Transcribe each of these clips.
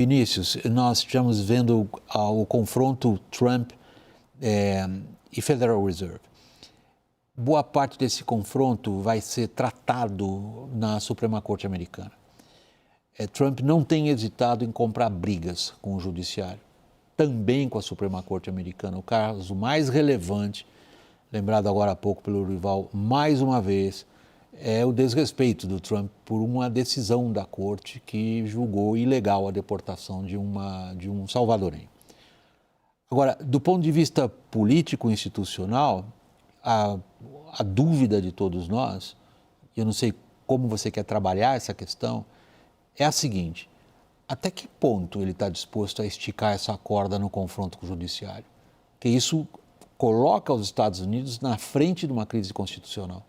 Vinícius, nós estamos vendo o confronto Trump e Federal Reserve. Boa parte desse confronto vai ser tratado na Suprema Corte Americana. Trump não tem hesitado em comprar brigas com o Judiciário, também com a Suprema Corte Americana. O caso mais relevante, lembrado agora há pouco pelo rival, mais uma vez, é o desrespeito do Trump por uma decisão da Corte que julgou ilegal a deportação de um salvadorenho. Agora, do ponto de vista político-institucional, a dúvida de todos nós, eu não sei como você quer trabalhar essa questão, é a seguinte: até que ponto ele está disposto a esticar essa corda no confronto com o Judiciário? Porque isso coloca os Estados Unidos na frente de uma crise constitucional.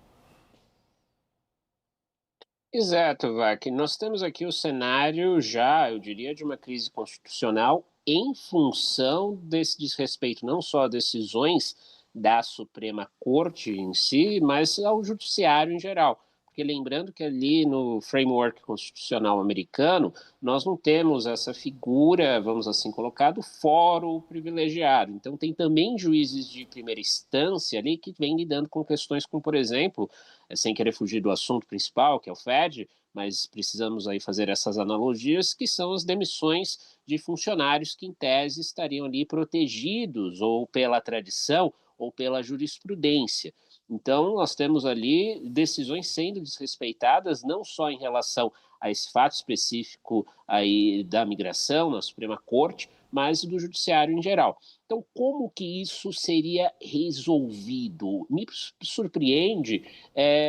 Exato, Vac. Nós temos aqui o cenário já, eu diria, de uma crise constitucional em função desse desrespeito não só a decisões da Suprema Corte em si, mas ao judiciário em geral. Porque lembrando que ali no framework constitucional americano, nós não temos essa figura, vamos assim colocar, do fórum privilegiado. Então tem também juízes de primeira instância ali que vêm lidando com questões como, por exemplo, sem querer fugir do assunto principal, que é o Fed, mas precisamos aí fazer essas analogias, que são as demissões de funcionários que, em tese, estariam ali protegidos ou pela tradição ou pela jurisprudência. Então, nós temos ali decisões sendo desrespeitadas, não só em relação a esse fato específico aí da migração na Suprema Corte, mas do judiciário em geral. Então, como que isso seria resolvido? Me surpreende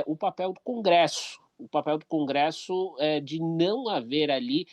o papel do Congresso. O papel do Congresso de não haver ali,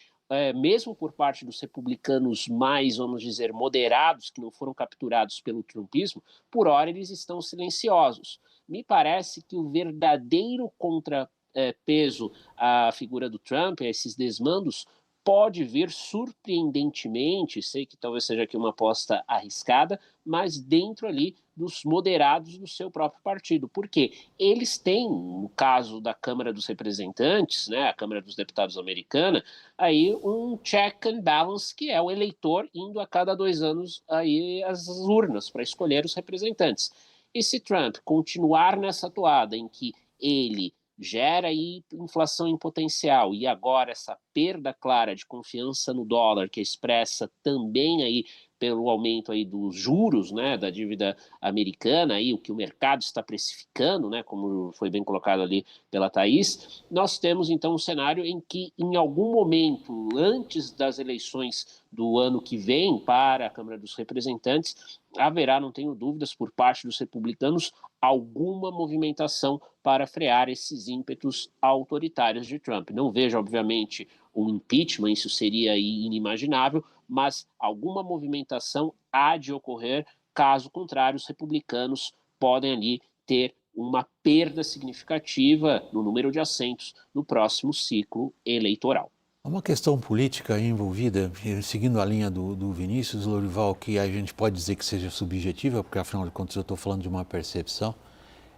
mesmo por parte dos republicanos mais, vamos dizer, moderados, que não foram capturados pelo trumpismo, por hora eles estão silenciosos. Me parece que o verdadeiro contrapeso à figura do Trump, a esses desmandos, pode vir surpreendentemente, sei que talvez seja aqui uma aposta arriscada, mas dentro ali dos moderados do seu próprio partido. Por quê? Eles têm, no caso da Câmara dos Representantes, né, a Câmara dos Deputados americana, aí um check and balance, que é o eleitor indo a cada 2 anos aí às urnas para escolher os representantes. E se Trump continuar nessa toada em que ele gera aí inflação em potencial e agora essa perda clara de confiança no dólar, que é expressa também aí pelo aumento aí dos juros, né, da dívida americana, aí, o que o mercado está precificando, né, como foi bem colocado ali pela Thaís, nós temos então um cenário em que em algum momento, antes das eleições do ano que vem para a Câmara dos Representantes, haverá, não tenho dúvidas, por parte dos republicanos, alguma movimentação para frear esses ímpetos autoritários de Trump. Não vejo, obviamente, um impeachment, isso seria inimaginável, mas alguma movimentação há de ocorrer, caso contrário, os republicanos podem ali ter uma perda significativa no número de assentos no próximo ciclo eleitoral. Há uma questão política envolvida, seguindo a linha do Vinícius Lorival, que a gente pode dizer que seja subjetiva, porque afinal de contas eu estou falando de uma percepção,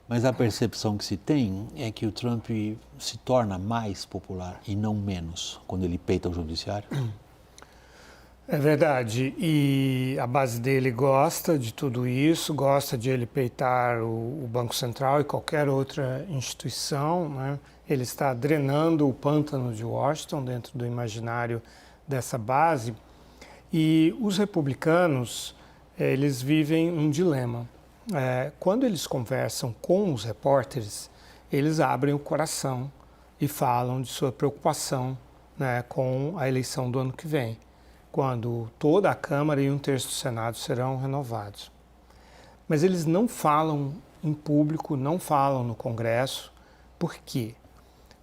mas a percepção que se tem é que o Trump se torna mais popular e não menos quando ele peita o judiciário. É verdade, e a base dele gosta de tudo isso, gosta de ele peitar o Banco Central e qualquer outra instituição, né? Ele está drenando o pântano de Washington dentro do imaginário dessa base, e os republicanos, eles vivem um dilema. Quando eles conversam com os repórteres, eles abrem o coração e falam de sua preocupação, né, com a eleição do ano que vem, quando toda a Câmara e 1/3 do Senado serão renovados. Mas eles não falam em público, não falam no Congresso. Por quê?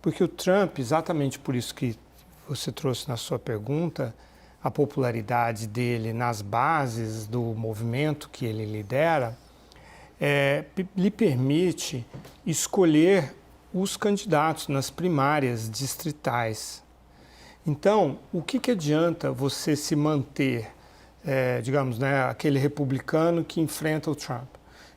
Porque o Trump, exatamente por isso que você trouxe na sua pergunta, a popularidade dele nas bases do movimento que ele lidera, lhe permite escolher os candidatos nas primárias distritais. Então, o que adianta você se manter, digamos, né, aquele republicano que enfrenta o Trump?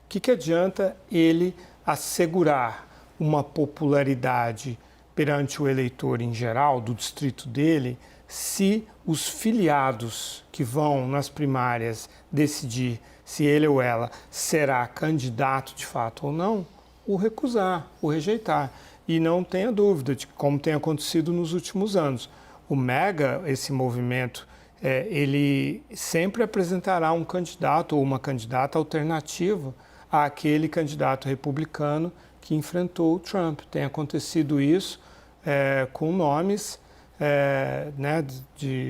O que adianta ele assegurar uma popularidade perante o eleitor em geral, do distrito dele, se os filiados que vão nas primárias decidir se ele ou ela será candidato de fato ou não, o recusar, o rejeitar. E não tenha dúvida de como tem acontecido nos últimos anos. O MAGA, esse movimento, ele sempre apresentará um candidato ou uma candidata alternativa àquele candidato republicano que enfrentou o Trump. Tem acontecido isso com nomes, né,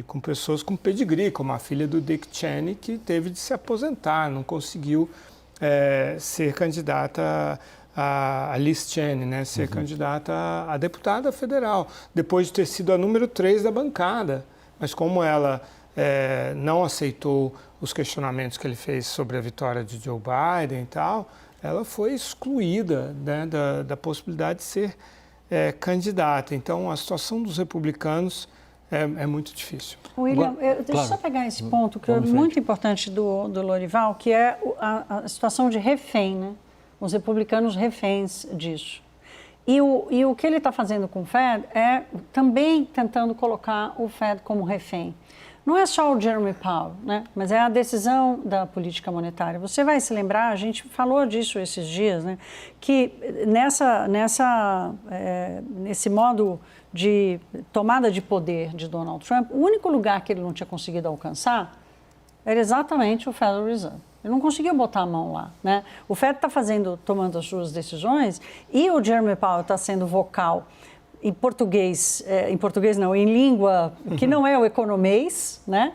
com pessoas com pedigree, como a filha do Dick Cheney, que teve de se aposentar, não conseguiu ser candidata a Liz Cheney, né, ser candidata a deputada federal, depois de ter sido a número 3 da bancada. Mas como ela não aceitou os questionamentos que ele fez sobre a vitória de Joe Biden e tal, ela foi excluída, né, da possibilidade de ser candidata. Então, a situação dos republicanos é muito difícil. William, deixa eu só pegar esse ponto que é muito importante do Lorival, que é a situação de refém, né? Os republicanos reféns disso. E o que ele está fazendo com o Fed é também tentando colocar o Fed como refém. Não é só o Jeremy Powell, né? Mas é a decisão da política monetária. Você vai se lembrar, a gente falou disso esses dias, né? Que nesse modo de tomada de poder de Donald Trump, o único lugar que ele não tinha conseguido alcançar era exatamente o Federal Reserve. Ele não conseguiu botar a mão lá, né? O Fed está tomando as suas decisões e o Jeremy Powell está sendo vocal em português não, em língua que não é o economês, né?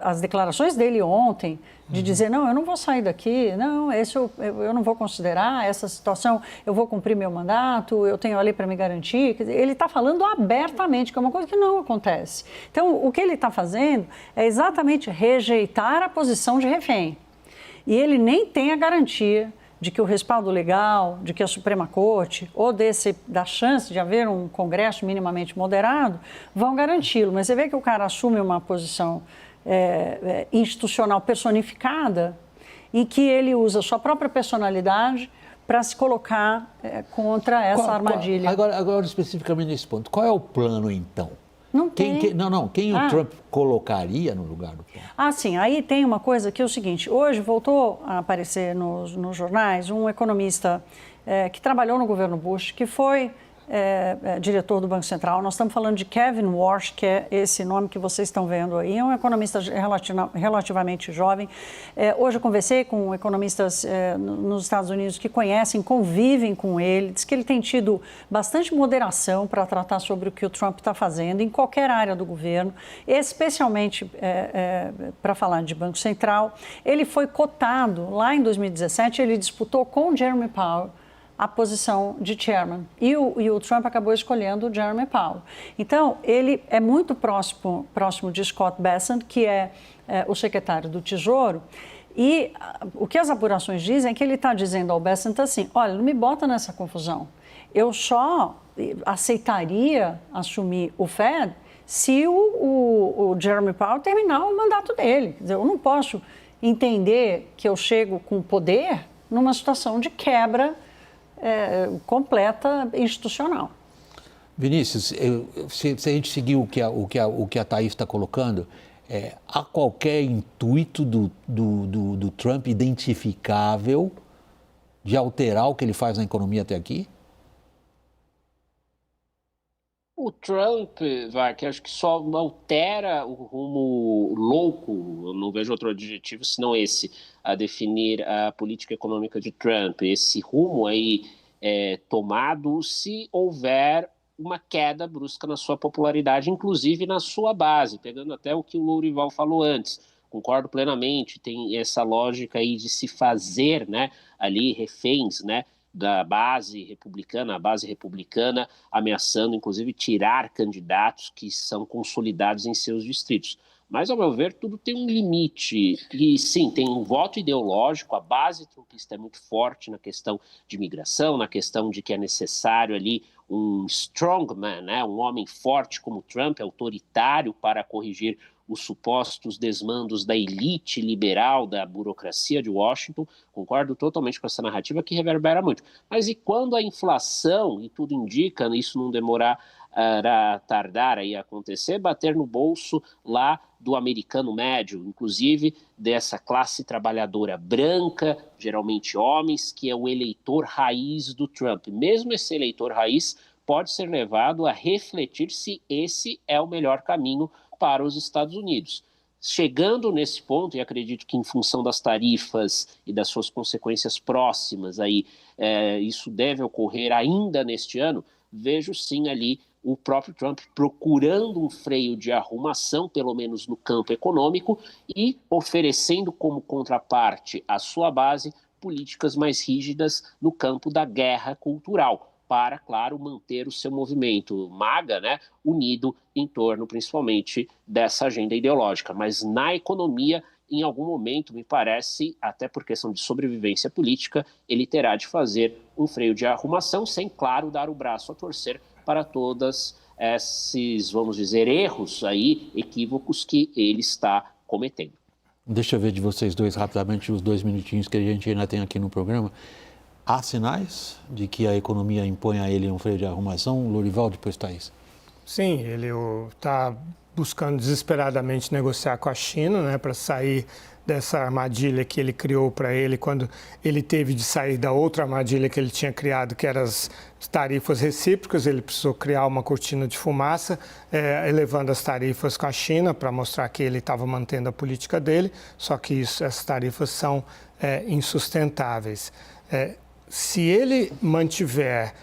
As declarações dele ontem de dizer, não, eu não vou sair daqui, não, eu não vou considerar essa situação, eu vou cumprir meu mandato, eu tenho a lei para me garantir. Quer dizer, ele está falando abertamente, que é uma coisa que não acontece. Então, o que ele está fazendo é exatamente rejeitar a posição de refém. E ele nem tem a garantia de que o respaldo legal, de que a Suprema Corte, ou da chance de haver um Congresso minimamente moderado, vão garanti-lo. Mas você vê que o cara assume uma posição institucional personificada, em que ele usa sua própria personalidade para se colocar contra essa armadilha. Agora, especificamente nesse ponto, qual é o plano, então? Não tem. Quem o Trump colocaria no lugar do Trump? Sim, aí tem uma coisa que é o seguinte, hoje voltou a aparecer nos jornais um economista que trabalhou no governo Bush, que foi diretor do Banco Central. Nós estamos falando de Kevin Warsh, que é esse nome que vocês estão vendo aí, é um economista relativamente jovem. Hoje eu conversei com economistas nos Estados Unidos que conhecem, convivem com ele, diz que ele tem tido bastante moderação para tratar sobre o que o Trump está fazendo em qualquer área do governo, especialmente para falar de Banco Central. Ele foi cotado lá em 2017, ele disputou com Jeremy Powell a posição de chairman. E o Trump acabou escolhendo o Jeremy Powell. Então, ele é muito próximo de Scott Bessent, que é o secretário do Tesouro, e o que as apurações dizem é que ele está dizendo ao Bessent assim, olha, não me bota nessa confusão. Eu só aceitaria assumir o Fed se o Jeremy Powell terminar o mandato dele. Quer dizer, eu não posso entender que eu chego com poder numa situação de quebra completa institucional. Vinícius, se a gente seguir o que a Thaís está colocando, há qualquer intuito do Trump identificável de alterar o que ele faz na economia até aqui? O Trump, que acho que só altera o rumo louco, eu não vejo outro adjetivo senão esse, a definir a política econômica de Trump. Esse rumo aí tomado se houver uma queda brusca na sua popularidade, inclusive na sua base, pegando até o que o Lourival falou antes. Concordo plenamente, tem essa lógica aí de se fazer, né, ali reféns, né, da base republicana, a base republicana ameaçando, inclusive, tirar candidatos que são consolidados em seus distritos. Mas, ao meu ver, tudo tem um limite. E, sim, tem um voto ideológico, a base trumpista é muito forte na questão de imigração, na questão de que é necessário ali um strongman, né? Um homem forte como Trump, autoritário, para corrigir os supostos desmandos da elite liberal, da burocracia de Washington. Concordo totalmente com essa narrativa que reverbera muito. Mas e quando a inflação, e tudo indica, isso não demorar tardar a acontecer, bater no bolso lá do americano médio, inclusive dessa classe trabalhadora branca, geralmente homens, que é o eleitor raiz do Trump. Mesmo esse eleitor raiz pode ser levado a refletir se esse é o melhor caminho para os Estados Unidos. Chegando nesse ponto, e acredito que em função das tarifas e das suas consequências próximas, aí, isso deve ocorrer ainda neste ano, vejo sim ali o próprio Trump procurando um freio de arrumação, pelo menos no campo econômico, e oferecendo como contraparte à sua base políticas mais rígidas no campo da guerra cultural, para, claro, manter o seu movimento MAGA, né, unido em torno, principalmente, dessa agenda ideológica. Mas na economia, em algum momento, me parece, até por questão de sobrevivência política, ele terá de fazer um freio de arrumação, sem, claro, dar o braço a torcer para todos esses, vamos dizer, erros aí, equívocos que ele está cometendo. Deixa eu ver de vocês dois rapidamente os 2 minutinhos que a gente ainda tem aqui no programa. Há sinais de que a economia impõe a ele um freio de arrumação? Lorival, depois Thaís. Sim, ele está buscando desesperadamente negociar com a China, né, para sair dessa armadilha que ele criou para ele quando ele teve de sair da outra armadilha que ele tinha criado, que eram as tarifas recíprocas. Ele precisou criar uma cortina de fumaça, elevando as tarifas com a China para mostrar que ele estava mantendo a política dele, só que essas tarifas são insustentáveis. Se ele mantiver,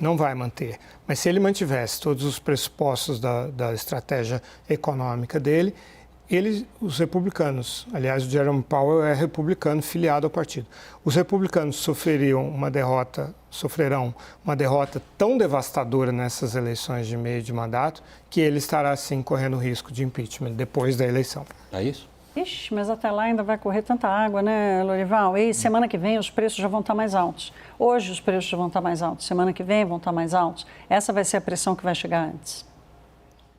não vai manter, mas se ele mantivesse todos os pressupostos da estratégia econômica dele, os republicanos, aliás, o Jerome Powell é republicano filiado ao partido, os republicanos sofrerão uma derrota tão devastadora nessas eleições de meio de mandato que ele estará, sim, correndo risco de impeachment depois da eleição. É isso? Ixi, mas até lá ainda vai correr tanta água, né, Lorival? E semana que vem os preços já vão estar mais altos. Hoje os preços já vão estar mais altos, semana que vem vão estar mais altos. Essa vai ser a pressão que vai chegar antes.